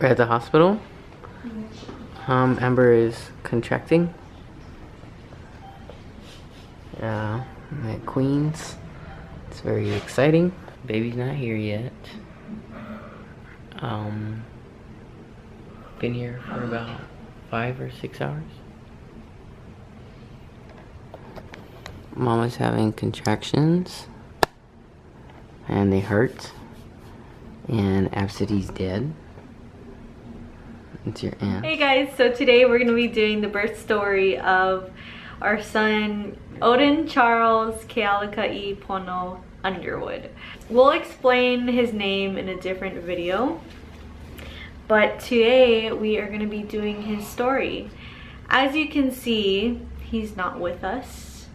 We're at the hospital. Amber is contracting. Yeah, I'm at Queens. It's very exciting. Baby's not here yet. Been here for about 5 or 6 hours. Mama's having contractions. And they hurt. And Absidy's dead. It's your aunt. Hey guys, so today we're going to be doing the birth story of our son Odin Charles Kealaka'i Pono Underwood. We'll explain his name in a different video, but today we are going to be doing his story. As you can see, he's not with us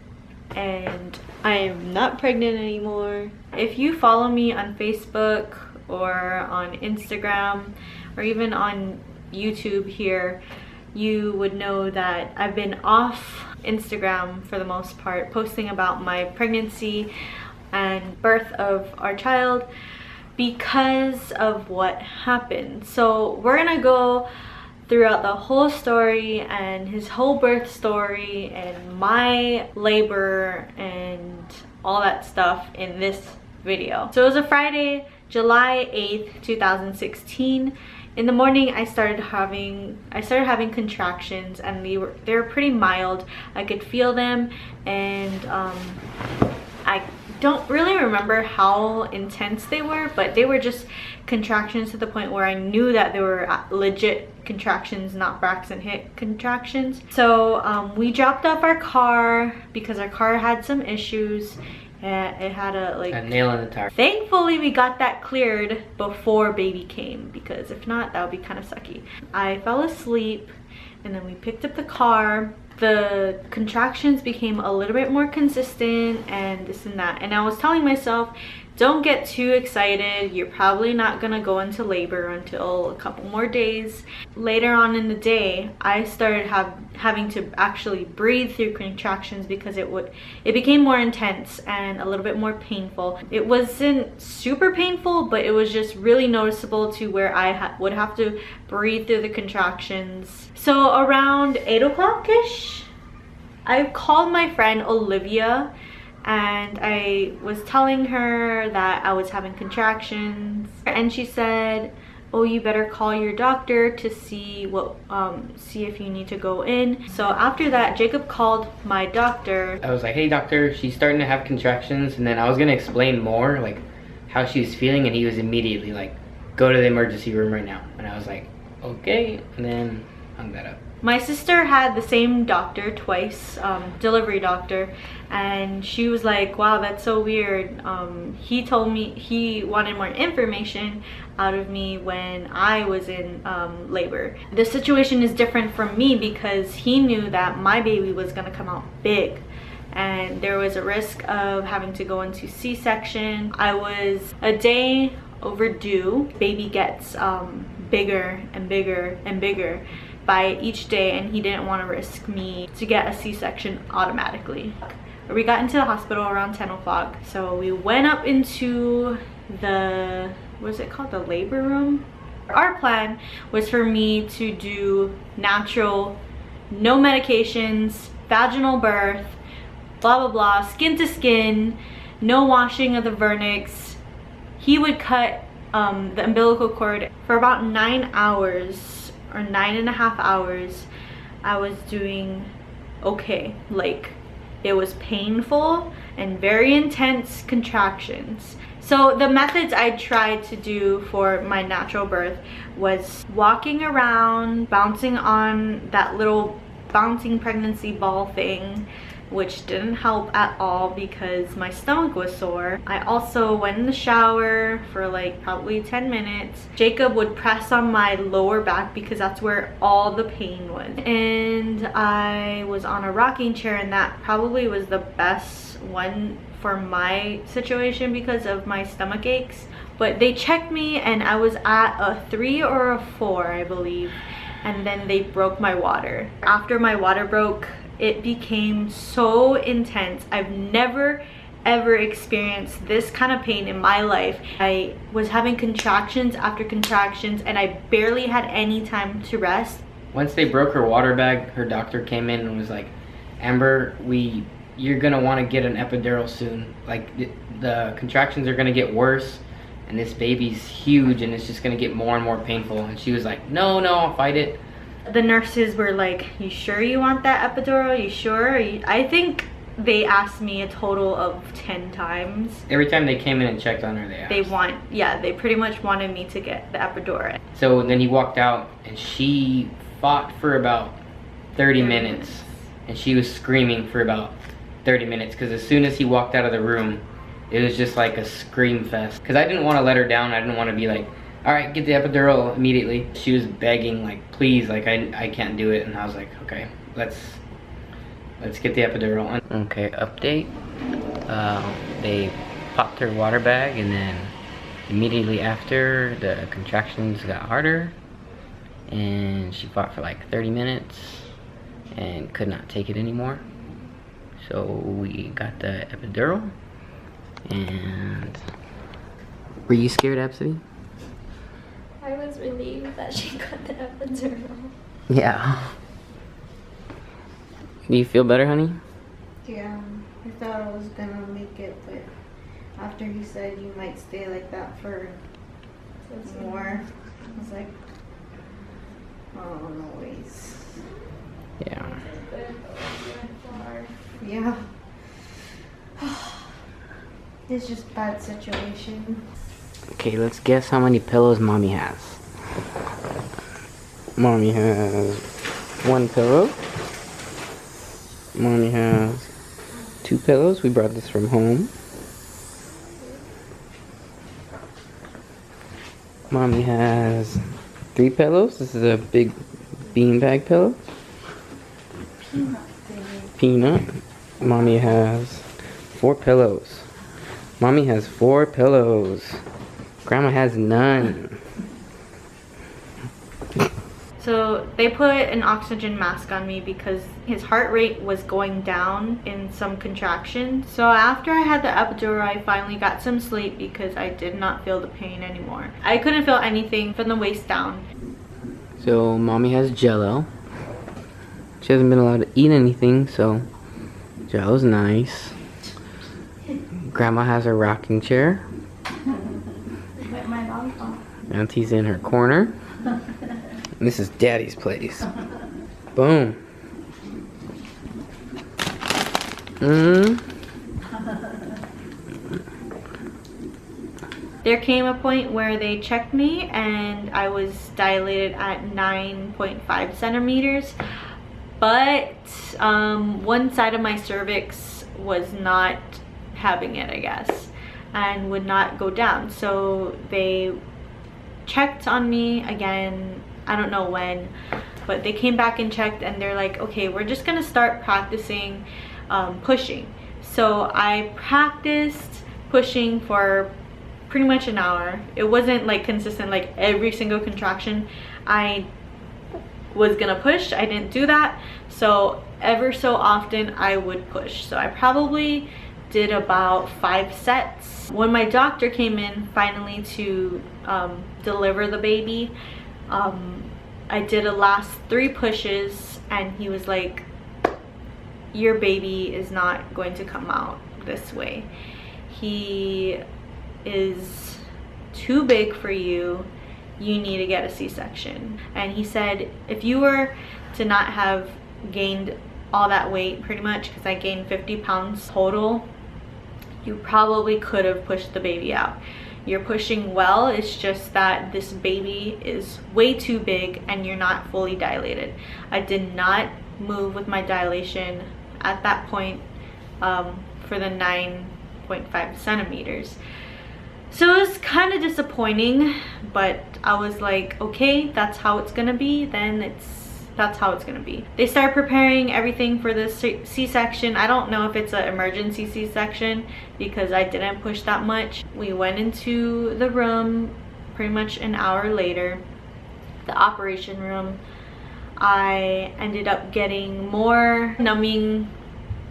and I am not pregnant anymore. If you follow me on Facebook or on Instagram or even on YouTube here, you would know that I've been off Instagram for the most part, posting about my pregnancy and birth of our child because of what happened. So we're gonna go throughout the whole story and his whole birth story and my labor and all that stuff in this video. So it was a Friday, July 8th, 2016. In the morning, I started having contractions, and they were pretty mild. I could feel them, and I don't really remember how intense they were, but they were just contractions to the point where I knew that they were legit contractions, not Braxton Hicks contractions. So we dropped off our car because our car had some issues. It had a nail in the tire. Thankfully we got that cleared before baby came, because if not, that would be kind of sucky. I fell asleep and then we picked up the car. The contractions became a little bit more consistent and this and that, and I was telling myself, don't get too excited, you're probably not gonna go into labor until a couple more days. Later on in the day, I started having to actually breathe through contractions because it became more intense and a little bit more painful. It wasn't super painful, but it was just really noticeable to where I would have to breathe through the contractions. So around 8 o'clock-ish, I called my friend Olivia and I was telling her that I was having contractions, and she said, oh, you better call your doctor to see if you need to go in. So after that, Jacob called my doctor. I was like, hey doctor, she's starting to have contractions, and then I was gonna explain more like how she was feeling, and he was immediately like, go to the emergency room right now. And I was like, okay, and then hung that up. My sister had the same doctor twice, delivery doctor, and she was like, wow, that's so weird. He told me he wanted more information out of me when I was in labor. The situation is different from me because he knew that my baby was gonna come out big and there was a risk of having to go into C-section. I was a day overdue. Baby gets bigger and bigger and bigger by each day, and he didn't want to risk me to get a C-section automatically. We got into the hospital around 10 o'clock, so we went up into the, what is it called, the labor room. Our plan was for me to do natural, no medications, vaginal birth, blah blah blah, skin to skin, no washing of the vernix. He would cut the umbilical cord for about 9 hours or 9.5 hours. I was doing okay. Like, it was painful and very intense contractions. So the methods I tried to do for my natural birth was walking around, bouncing on that little bouncing pregnancy ball thing, which didn't help at all because my stomach was sore. I also went in the shower for like probably 10 minutes. Jacob would press on my lower back because that's where all the pain was. And I was on a rocking chair, and that probably was the best one for my situation because of my stomach aches. But they checked me and I was at a 3 or a 4, I believe. And then they broke my water. After my water broke, it became so intense. I've never ever experienced this kind of pain in my life. I was having contractions after contractions and I barely had any time to rest. Once they broke her water bag, her doctor came in and was like, Amber, you're gonna want to get an epidural soon. Like the contractions are gonna get worse and this baby's huge and it's just gonna get more and more painful. And she was like, no, I'll fight it. The nurses were like, you sure you want that epidural? You sure? I think they asked me a total of 10 times. Every time they came in and checked on her, they asked. They pretty much wanted me to get the epidural. So then he walked out and she fought for about 30 minutes. And she was screaming for about 30 minutes because as soon as he walked out of the room, it was just like a scream fest. Because I didn't want to let her down. I didn't want to be like, all right, get the epidural immediately. She was begging, like, please, like, I can't do it. And I was like, okay, let's get the epidural. Okay, update. They popped her water bag and then immediately after the contractions got harder and she fought for like 30 minutes and could not take it anymore. So we got the epidural. And were you scared, Absidy? I was relieved that she got the epidural. Yeah. Do you feel better, honey? Yeah, I thought I was gonna make it, but after he said you might stay like that for more, I was like, oh, no ways. Yeah. Yeah. It's just bad situation. Okay, let's guess how many pillows Mommy has. Mommy has 1 pillow. Mommy has 2 pillows. We brought this from home. Mommy has 3 pillows. This is a big beanbag pillow. Peanut. Mommy has 4 pillows. Mommy has 4 pillows. Grandma has none. So they put an oxygen mask on me because his heart rate was going down in some contractions. So after I had the epidural, I finally got some sleep because I did not feel the pain anymore. I couldn't feel anything from the waist down. So Mommy has Jello. She hasn't been allowed to eat anything, so Jello's nice. Grandma has her rocking chair. Auntie's in her corner. And this is Daddy's place. Boom. There came a point where they checked me and I was dilated at 9.5 centimeters. But one side of my cervix was not having it, I guess, and would not go down. So they checked on me again, I don't know when, but they came back and checked and they're like, okay, we're just gonna start practicing pushing. So I practiced pushing for pretty much an hour. It wasn't like consistent, like every single contraction I was gonna push. I didn't do that. So ever so often I would push. So I probably did about 5 sets. When my doctor came in finally to deliver the baby, I did a last 3 pushes and he was like, your baby is not going to come out this way. He is too big for you. You need to get a C-section. And he said if you were to not have gained all that weight, pretty much, because I gained 50 pounds total, you probably could have pushed the baby out. You're pushing well, it's just that this baby is way too big and you're not fully dilated. I did not move with my dilation at that point for the 9.5 centimeters. So it was kind of disappointing, but I was like, okay, that's how it's gonna be, then that's how it's gonna be. They started preparing everything for the C-section. I don't know if it's an emergency C-section because I didn't push that much. We went into the room pretty much an hour later, the operation room. I ended up getting more numbing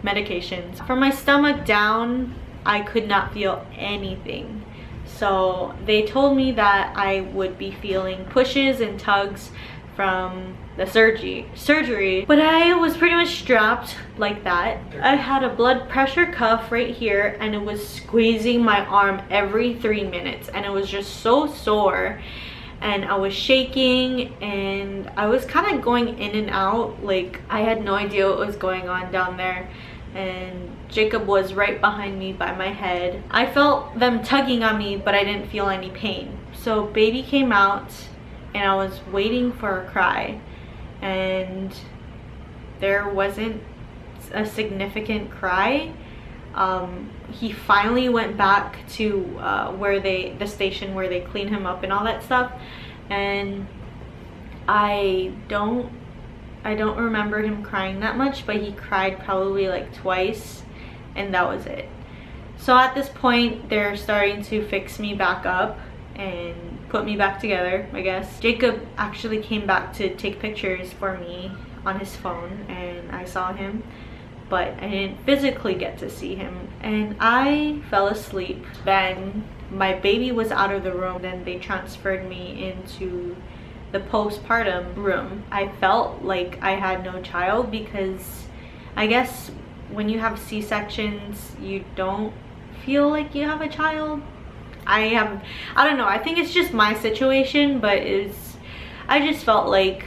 medications. From my stomach down, I could not feel anything. So they told me that I would be feeling pushes and tugs from the surgery, but I was pretty much strapped like that. I had a blood pressure cuff right here, and it was squeezing my arm every 3 minutes, and it was just so sore, and I was shaking, and I was kind of going in and out. Like, I had no idea what was going on down there, and Jacob was right behind me by my head. I felt them tugging on me, but I didn't feel any pain. So baby came out, and I was waiting for a cry, and there wasn't a significant cry. He finally went back to the station where they clean him up and all that stuff, and I don't remember him crying that much, but he cried probably like twice, and that was it. So at this point, they're starting to fix me back up and put me back together, I guess. Jacob actually came back to take pictures for me on his phone, and I saw him, but I didn't physically get to see him, and I fell asleep. Then my baby was out of the room, then they transferred me into the postpartum room. I felt like I had no child, because I guess when you have C-sections, you don't feel like you have a child. I don't know, I think it's just my situation, but I just felt like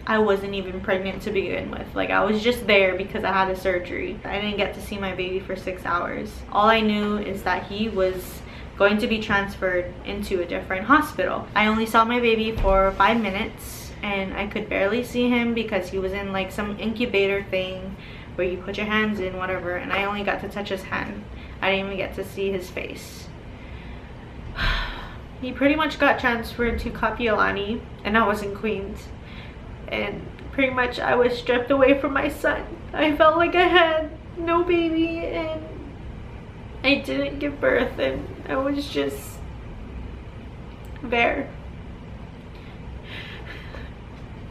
I wasn't even pregnant to begin with. Like, I was just there because I had a surgery. I didn't get to see my baby for 6 hours. All I knew is that he was going to be transferred into a different hospital. I only saw my baby for 5 minutes, and I could barely see him because he was in like some incubator thing where you put your hands in, whatever, and I only got to touch his hand. I didn't even get to see his face. He pretty much got transferred to Kapiolani, and I was in Queens, and pretty much I was stripped away from my son. I felt like I had no baby, and I didn't give birth, and I was just there.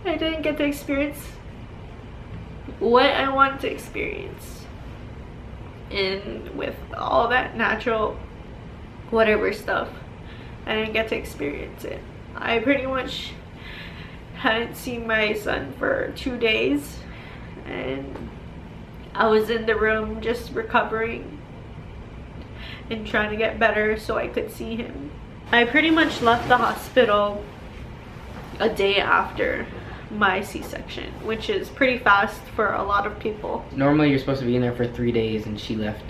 I didn't get to experience what I want to experience, and with all that natural whatever stuff, I didn't get to experience it. I pretty much hadn't seen my son for 2 days, and I was in the room just recovering and trying to get better so I could see him. I pretty much left the hospital a day after my C-section, which is pretty fast for a lot of people. Normally you're supposed to be in there for 3 days, and she left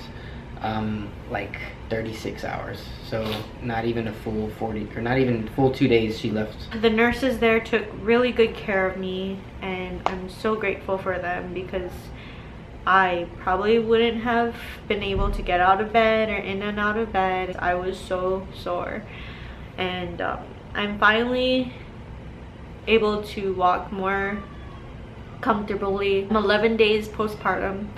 like 36 hours, so not even a full 40, or not even full 2 days she left. The nurses there took really good care of me, and I'm so grateful for them, because I probably wouldn't have been able to get out of bed or in and out of bed. I was so sore, and I'm finally able to walk more comfortably. I'm 11 days postpartum,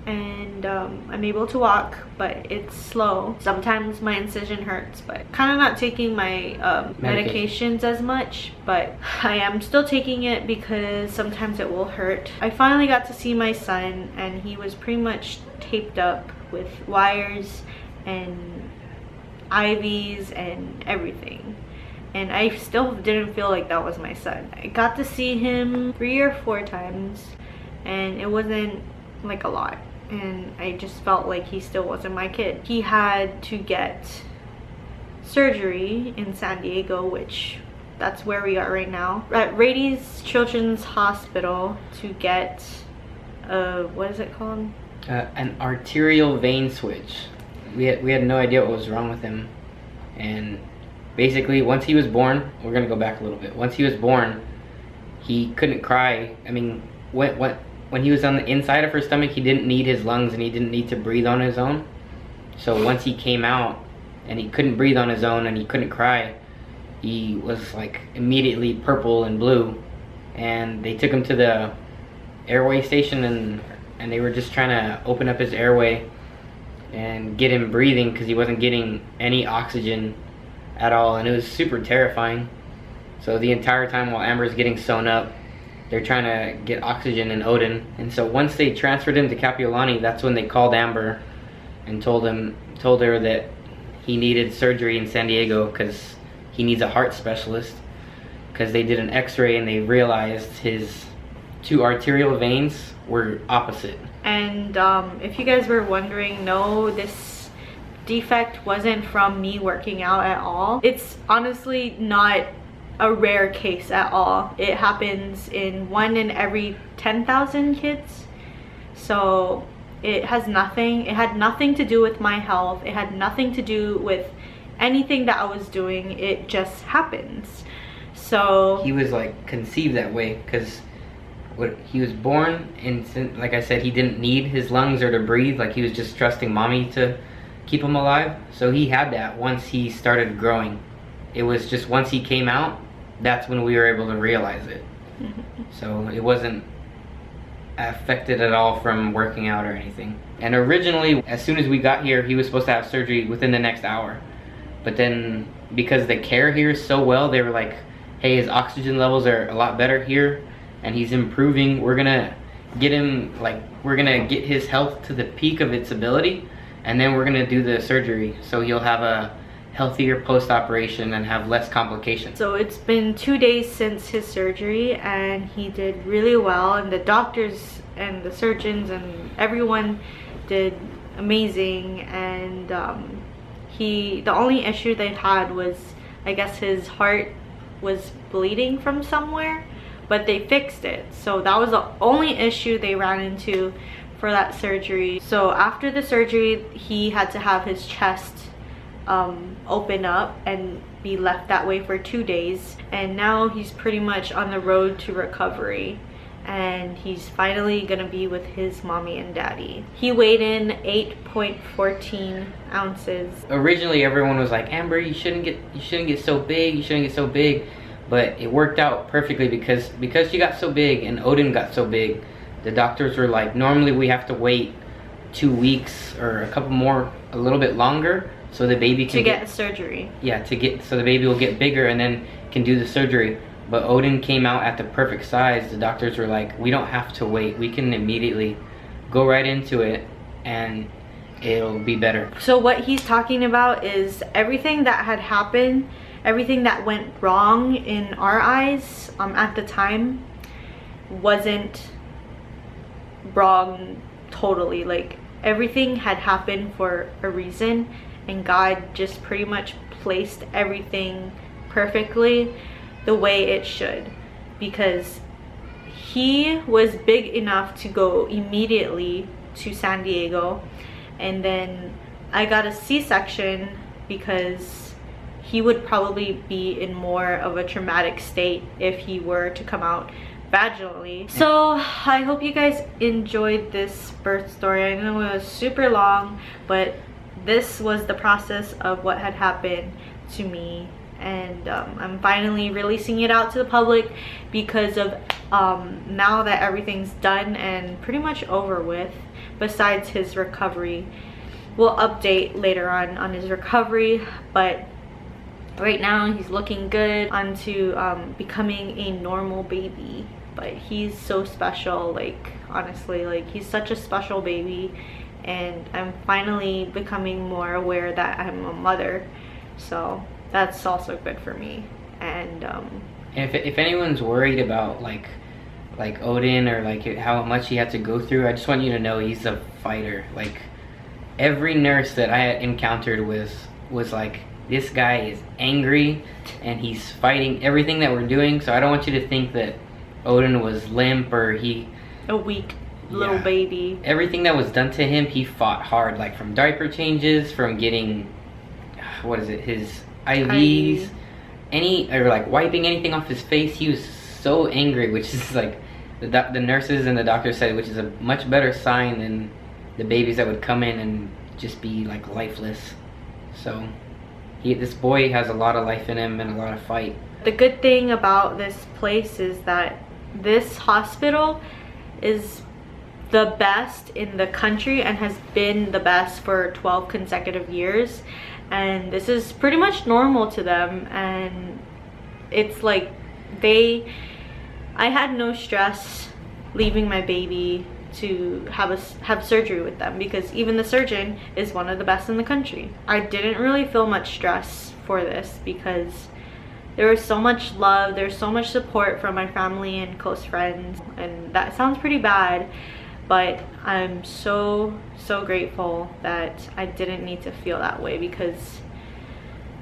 and I'm able to walk, but it's slow. Sometimes my incision hurts, but kind of not taking my medications as much, but I am still taking it because sometimes it will hurt. I finally got to see my son, and he was pretty much taped up with wires and IVs and everything, and I still didn't feel like that was my son. I got to see him 3 or 4 times, and it wasn't like a lot, and I just felt like he still wasn't my kid. He had to get surgery in San Diego, which that's where we are right now, at Rady's Children's Hospital, to get what is it called? An arterial vein switch. We had no idea what was wrong with him, and basically once he was born, we're gonna go back a little bit. Once he was born, he couldn't cry. I mean, when he was on the inside of her stomach, he didn't need his lungs, and he didn't need to breathe on his own. So once he came out and he couldn't breathe on his own and he couldn't cry, he was like immediately purple and blue, and they took him to the airway station, and they were just trying to open up his airway and get him breathing, because he wasn't getting any oxygen at all, and it was super terrifying. So the entire time while Amber's getting sewn up, they're trying to get oxygen in Odin. And so once they transferred him to Kapiolani, that's when they called Amber and told her that he needed surgery in San Diego because he needs a heart specialist, because they did an x-ray and they realized his 2 arterial veins were opposite. And if you guys were wondering, no, this defect wasn't from me working out at all. It's honestly not a rare case at all. It happens in 1 in every 10,000 kids. So it had nothing to do with my health. It had nothing to do with anything that I was doing. It just happens. So he was like conceived that way because he was born, and like I said, he didn't need his lungs or to breathe. Like, he was just trusting mommy to keep him alive. So he had that once he started growing. It was just once he came out, that's when we were able to realize it. So it wasn't affected at all from working out or anything. And originally, as soon as we got here, he was supposed to have surgery within the next hour. But then, because they care here so well, they were like, hey, his oxygen levels are a lot better here and he's improving. We're gonna get him, like, we're gonna get his health to the peak of its ability, and then we're gonna do the surgery so he'll have a healthier post-operation and have less complications. So it's been 2 days since his surgery, and he did really well, and the doctors and the surgeons and everyone did amazing. And the only issue they had was, I guess, his heart was bleeding from somewhere, but they fixed it. So that was the only issue they ran into for that surgery. So after the surgery, he had to have his chest open up and be left that way for 2 days, and now he's pretty much on the road to recovery, and he's finally gonna be with his mommy and daddy. He weighed in 8.14 ounces. Originally everyone was like, Amber, you shouldn't get so big, but it worked out perfectly because she got so big and Odin got so big. The doctors were like, normally we have to wait 2 weeks or a little bit longer, so the baby can get surgery. Yeah, so the baby will get bigger and then can do the surgery. But Odin came out at the perfect size. The doctors were like, we don't have to wait. We can immediately go right into it and it'll be better. So what he's talking about is everything that had happened, everything that went wrong in our eyes at the time wasn't wrong totally. Like, everything had happened for a reason, and God just pretty much placed everything perfectly the way it should, because he was big enough to go immediately to San Diego, and then I got a C-section because he would probably be in more of a traumatic state if he were to come out vaginally. So I hope you guys enjoyed this birth story. I know it was super long, but this was the process of what had happened to me, and I'm finally releasing it out to the public because of now that everything's done and pretty much over with, besides his recovery. We'll update later on his recovery, but right now he's looking good onto becoming a normal baby. But he's so special, like, honestly, like, he's such a special baby, and I'm finally becoming more aware that I'm a mother, so that's also good for me. And if anyone's worried about like Odin or like how much he had to go through, I just want you to know he's a fighter. Like, every nurse that I had encountered was like, this guy is angry and he's fighting everything that we're doing. So I don't want you to think that Odin was limp or a weak little baby. Everything that was done to him, he fought hard, like from diaper changes, from getting his IVs, or like wiping anything off his face. He was so angry, which is like the nurses and the doctors said, which is a much better sign than the babies that would come in and just be like lifeless. So this boy has a lot of life in him and a lot of fight. The good thing about this place is that this hospital is the best in the country and has been the best for 12 consecutive years, and this is pretty much normal to them. And it's like I had no stress leaving my baby to have surgery with them, because even the surgeon is one of the best in the country. I didn't really feel much stress for this because there was so much love, there's so much support from my family and close friends, and that sounds pretty bad, but I'm so grateful that I didn't need to feel that way, because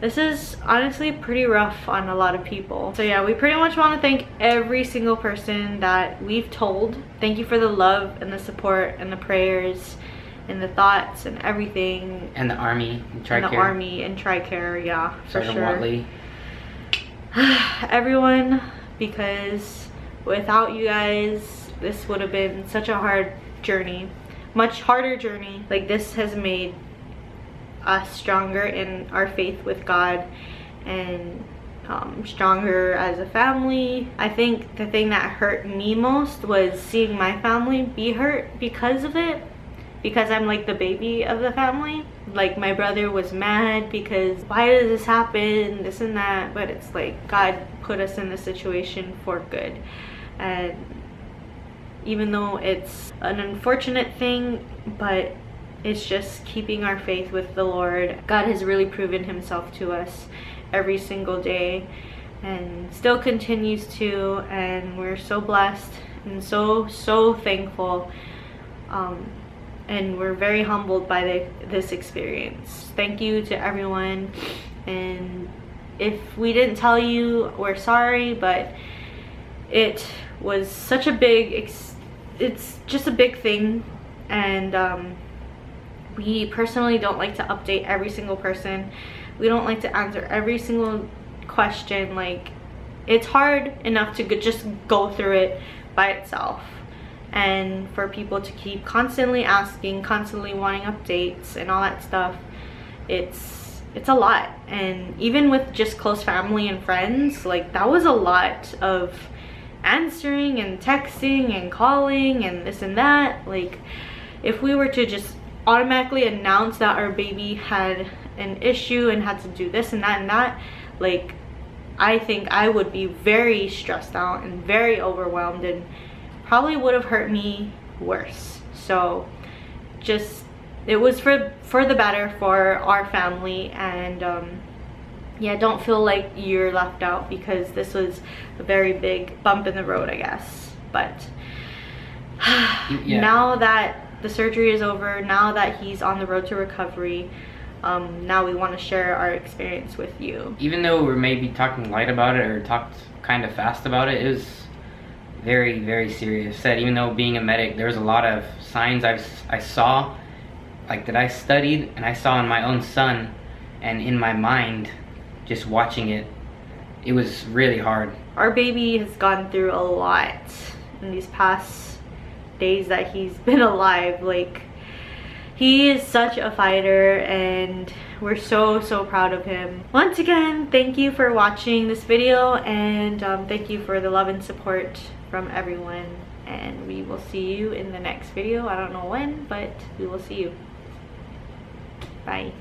this is honestly pretty rough on a lot of people. So yeah, we pretty much want to thank every single person that we've told. Thank you for the love and the support and the prayers and the thoughts and everything. And the Army and TRICARE. And the Army and TRICARE, yeah, for Sergeant sure. Watley. Everyone, because without you guys, this would have been such a hard journey. Much harder journey. Like, this has made us stronger in our faith with God, and stronger as a family. I think the thing that hurt me most was seeing my family be hurt because of it, because I'm like the baby of the family. Like, my brother was mad because why does this happen, this and that, but it's like God put us in this situation for good. And even though it's an unfortunate thing, but it's just keeping our faith with the Lord. God has really proven himself to us every single day and still continues to, and we're so blessed and so thankful, and we're very humbled by this experience. Thank you to everyone, and if we didn't tell you, we're sorry, but it was such a big it's just a big thing, and we personally don't like to update every single person. We don't like to answer every single question. Like, it's hard enough to just go through it by itself, and for people to keep constantly asking, constantly wanting updates and all that stuff, it's a lot. And even with just close family and friends, like, that was a lot of answering and texting and calling and this and that. Like, if we were to just automatically announce that our baby had an issue and had to do this and that, like, I think I would be very stressed out and very overwhelmed, and probably would have hurt me worse. So just, it was for the better for our family, and yeah, don't feel like you're left out, because this was a very big bump in the road, I guess. But yeah. Now that the surgery is over, now that he's on the road to recovery, now we want to share our experience with you. Even though we're maybe talking light about it or talked kind of fast about it, it was very serious. Said, even though being a medic, there was a lot of signs I saw, like, that I studied and I saw in my own son, and in my mind, just watching it, it was really hard. Our baby has gone through a lot in these past days that he's been alive. Like, he is such a fighter, and we're so proud of him. Once again, thank you for watching this video, and thank you for the love and support from everyone, and we will see you in the next video. I don't know when, but we will see you. Bye.